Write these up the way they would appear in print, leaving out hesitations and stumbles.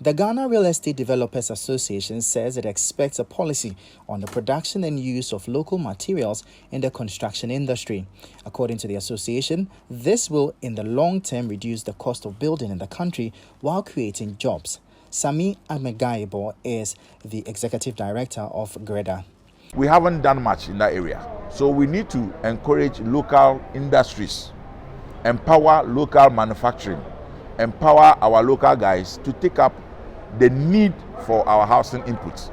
The Ghana Real Estate Developers Association says it expects a policy on the production and use of local materials in the construction industry. According to the association, this will in the long term reduce the cost of building in the country while creating jobs. Sami Amegaibo is the executive director of GREDA. We haven't done much in that area, so we need to encourage local industries, empower local manufacturing, empower our local guys to take up the need for our housing inputs.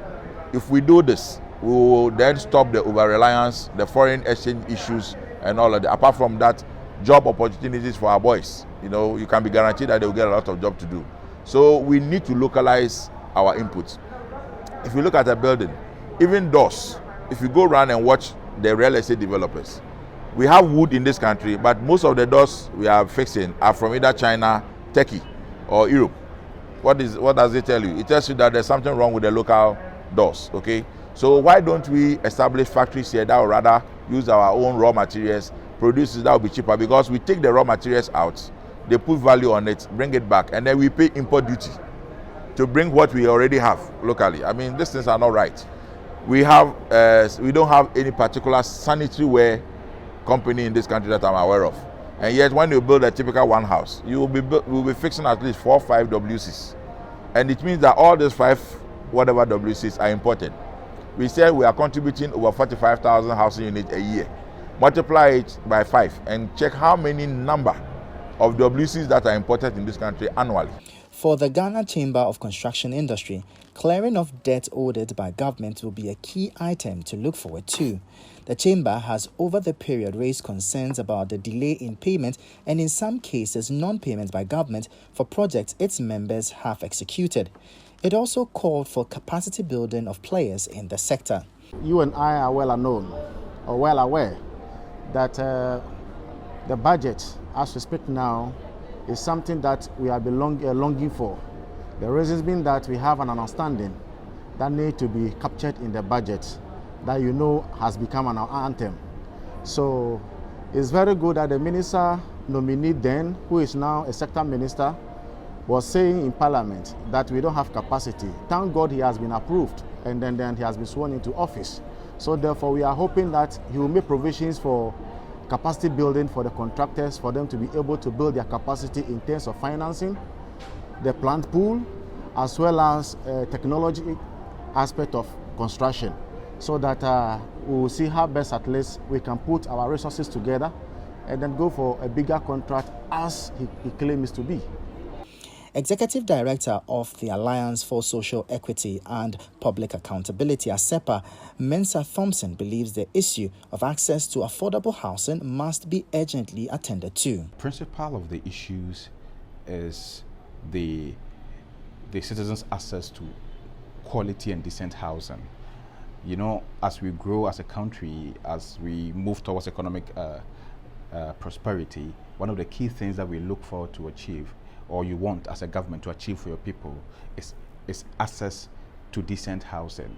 If we do this, we will then stop the over-reliance, the foreign exchange issues, and all of that. Apart from that, job opportunities for our boys. You can be guaranteed that they will get a lot of job to do. So we need to localize our inputs. If you look at a building, even doors, if you go around and watch the real estate developers, we have wood in this country, but most of the doors we are fixing are from either China, Turkey, or Europe. What does it tell you? It tells you that there's something wrong with the local doors, okay? So why don't we establish factories here that will rather use our own raw materials, produce that will be cheaper, because we take the raw materials out, they put value on it, bring it back, and then we pay import duty to bring what we already have locally. I mean, these things are not right. We don't have any particular sanitary ware company in this country that I'm aware of. And yet, when you build a typical one house, you will be fixing at least 4 or 5 WCs. And it means that all these 5 whatever WCs are imported. We say we are contributing over 45,000 housing units a year. Multiply it by 5 and check how many number of WCs that are imported in this country annually. For the Ghana Chamber of Construction Industry, clearing of debt owed by government will be a key item to look forward to. The Chamber has over the period raised concerns about the delay in payment and in some cases non-payment by government for projects its members have executed. It also called for capacity building of players in the sector. You and I are well aware that the budget, as we speak now, is something that we have been longing for. The reason being that we have an understanding that needs to be captured in the budget that has become an anthem. So it's very good that the minister nominee then, who is now a sector minister, was saying in Parliament that we don't have capacity. Thank God he has been approved and then he has been sworn into office. So therefore we are hoping that he will make provisions for capacity building for the contractors, for them to be able to build their capacity in terms of financing, the plant pool, as well as technology aspect of construction, so that we will see how best at least we can put our resources together and then go for a bigger contract as he claims to be. Executive Director of the Alliance for Social Equity and Public Accountability, ASEPA, Mensa Thompson, believes the issue of access to affordable housing must be urgently attended to. Principal of the issues is the citizens' access to quality and decent housing. As we grow as a country, as we move towards economic prosperity, one of the key things that we look forward to achieve, or you want as a government to achieve for your people, is access to decent housing.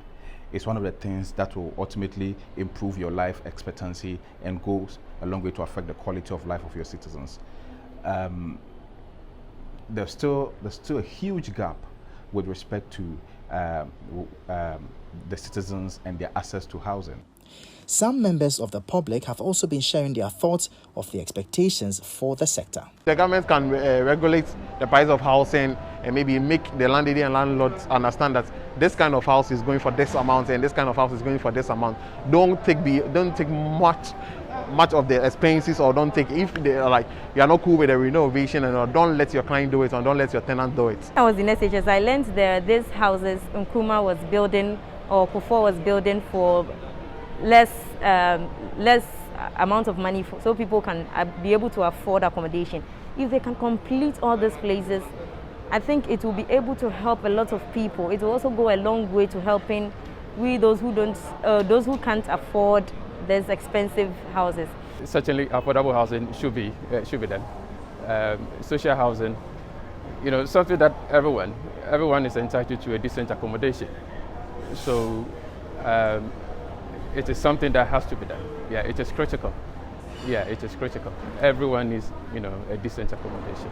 It's one of the things that will ultimately improve your life expectancy and goes a long way to affect the quality of life of your citizens. There's still a huge gap with respect to the citizens and their access to housing. Some members of the public have also been sharing their thoughts of the expectations for the sector. The government can regulate the price of housing and maybe make the landlady and landlords understand that this kind of house is going for this amount and this kind of house is going for this amount. Don't take much of the expenses, or don't take, if they are like you are not cool with the renovation, and don't let your client do it, or don't let your tenant do it. I was in SHS. I learned these houses Nkrumah was building, or Kufuor was building for less amount of money, so people can be able to afford accommodation. If they can complete all these places, I think it will be able to help a lot of people. It will also go a long way to helping those who can't afford these expensive houses. Certainly, affordable housing should be done. Social housing, something that everyone is entitled to a decent accommodation. So. It is something that has to be done. Yeah, it is critical. Everyone needs, a decent accommodation.